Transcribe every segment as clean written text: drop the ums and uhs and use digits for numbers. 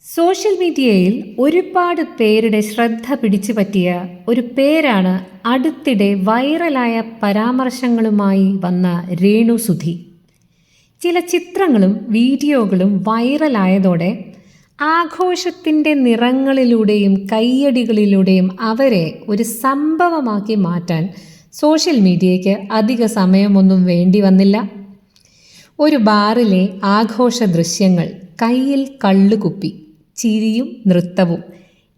Social മീഡിയയിൽ ഒരുപാട് പേരുടെ ശ്രദ്ധ പിടിച്ചു പറ്റിയ ഒരു പേരാണ് അടുത്തിടെ വൈറലായ പരാമർശങ്ങളുമായി വന്ന രേണു സുധി. ചില ചിത്രങ്ങളും വീഡിയോകളും വൈറലായതോടെ ആഘോഷത്തിൻ്റെ നിറങ്ങളിലൂടെയും കയ്യടികളിലൂടെയും അവരെ ഒരു സംഭവമാക്കി മാറ്റാൻ സോഷ്യൽ മീഡിയയ്ക്ക് അധിക സമയമൊന്നും വേണ്ടി വന്നില്ല. ഒരു ബാറിലെ ആഘോഷ ദൃശ്യങ്ങൾ, കയ്യിൽ കള്ളുകുപ്പി, ചിരിയും നൃത്തവും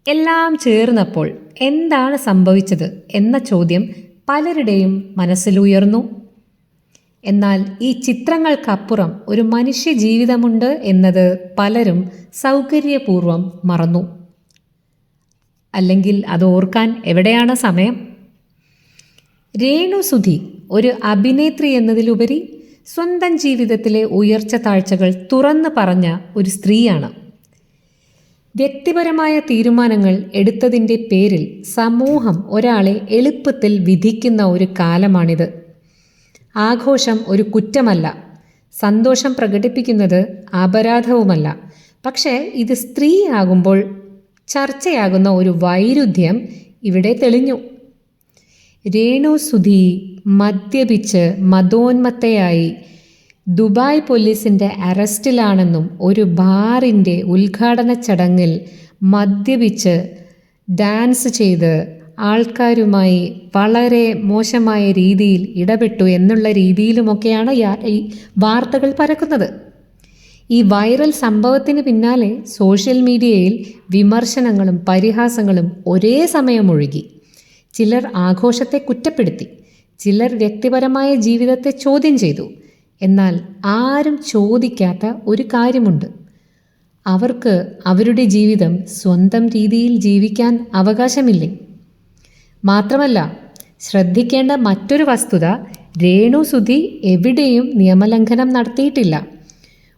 എല്ലാം ചേർന്നപ്പോൾ എന്താണ് സംഭവിച്ചത് എന്ന ചോദ്യം പലരുടെയും മനസ്സിലുയർന്നു. എന്നാൽ ഈ ചിത്രങ്ങൾക്കപ്പുറം ഒരു മനുഷ്യ ജീവിതമുണ്ട് എന്നത് പലരും സൗകര്യപൂർവ്വം മറന്നു. അല്ലെങ്കിൽ അത് ഓർക്കാൻ എവിടെയാണ് സമയം? രേണു സുധി ഒരു അഭിനേത്രി എന്നതിലുപരി സ്വന്തം ജീവിതത്തിലെ ഉയർച്ച താഴ്ചകൾ തുറന്നു പറഞ്ഞ ഒരു സ്ത്രീയാണ്. വ്യക്തിപരമായ തീരുമാനങ്ങൾ എടുത്തതിൻ്റെ പേരിൽ സമൂഹം ഒരാളെ എളുപ്പത്തിൽ വിധിക്കുന്ന ഒരു കാലമാണിത്. ആഘോഷം ഒരു കുറ്റമല്ല, സന്തോഷം പ്രകടിപ്പിക്കുന്നത് അപരാധവുമല്ല. പക്ഷേ ഇത് സ്ത്രീയാകുമ്പോൾ ചർച്ചയാകുന്ന ഒരു വൈരുദ്ധ്യം ഇവിടെ തെളിഞ്ഞു. രേണു സുധി മദ്യപിച്ച് മതോന്മത്തയായി ദുബായ് പോലീസിൻ്റെ അറസ്റ്റിലാണെന്നും ഒരു ബാറിൻ്റെ ഉദ്ഘാടന ചടങ്ങിൽ മദ്യപിച്ച് ഡാൻസ് ചെയ്ത് ആൾക്കാരുമായി വളരെ മോശമായ രീതിയിൽ ഇടപെട്ടു എന്നുള്ള രീതിയിലുമൊക്കെയാണ് ഈ വാർത്തകൾ പരക്കുന്നത്. ഈ വൈറൽ സംഭവത്തിന് പിന്നാലെ സോഷ്യൽ മീഡിയയിൽ വിമർശനങ്ങളും പരിഹാസങ്ങളും ഒരേ സമയം ഒഴുകി. ചിലർ ആഘോഷത്തെ കുറ്റപ്പെടുത്തി, ചിലർ വ്യക്തിപരമായ ജീവിതത്തെ ചോദ്യം ചെയ്തു. എന്നാൽ ആരും ചോദിക്കാത്ത ഒരു കാര്യമുണ്ട്: അവർക്ക് അവരുടെ ജീവിതം സ്വന്തം രീതിയിൽ ജീവിക്കാൻ അവകാശമില്ലേ? മാത്രമല്ല, ശ്രദ്ധിക്കേണ്ട മറ്റൊരു വസ്തുത, രേണു സുധി എവിടെയും നിയമലംഘനം നടത്തിയിട്ടില്ല.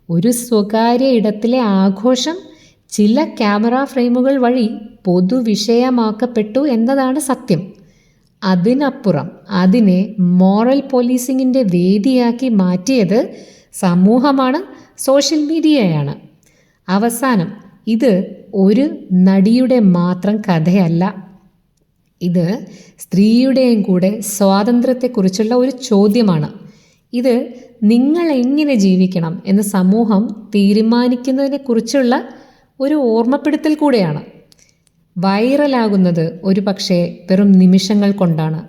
ഒരു സ്വകാര്യ ഇടത്തിലെ ആഘോഷം ചില ക്യാമറ ഫ്രെയിമുകൾ വഴി പൊതുവിഷയമാക്കപ്പെട്ടു എന്നതാണ് സത്യം. അതിനപ്പുറം അതിനെ മോറൽ പോലീസിങ്ങിൻ്റെ വേദിയാക്കി മാറ്റിയത് സമൂഹമാണ്, സോഷ്യൽ മീഡിയയാണ്. അവസാനം, ഇത് ഒരു നടിയുടെ മാത്രം കഥയല്ല. ഇത് സ്ത്രീയുടെയും കൂടെ സ്വാതന്ത്ര്യത്തെക്കുറിച്ചുള്ള ഒരു ചോദ്യമാണ്. ഇത് നിങ്ങൾ എങ്ങനെ ജീവിക്കണം എന്ന് സമൂഹം തീരുമാനിക്കുന്നതിനെക്കുറിച്ചുള്ള ഒരു ഓർമ്മപ്പെടുത്തൽ കൂടെയാണ്. വൈറലാകുന്നത് ഒരു പക്ഷേ വെറും നിമിഷങ്ങൾ കൊണ്ടാണ്.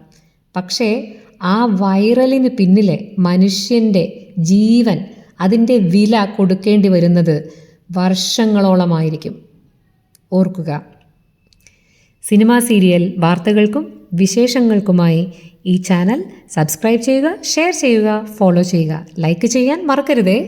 പക്ഷേ ആ വൈറലിന് പിന്നിലെ മനുഷ്യൻ്റെ ജീവൻ, അതിൻ്റെ വില കൊടുക്കേണ്ടി വരുന്നത് വർഷങ്ങളോളമായിരിക്കും. ഓർക്കുക, സിനിമ സീരിയൽ വാർത്തകൾക്കും വിശേഷങ്ങൾക്കുമായി ഈ ചാനൽ സബ്സ്ക്രൈബ് ചെയ്യുക, ഷെയർ ചെയ്യുക, ഫോളോ ചെയ്യുക. ലൈക്ക് ചെയ്യാൻ മറക്കരുതേ.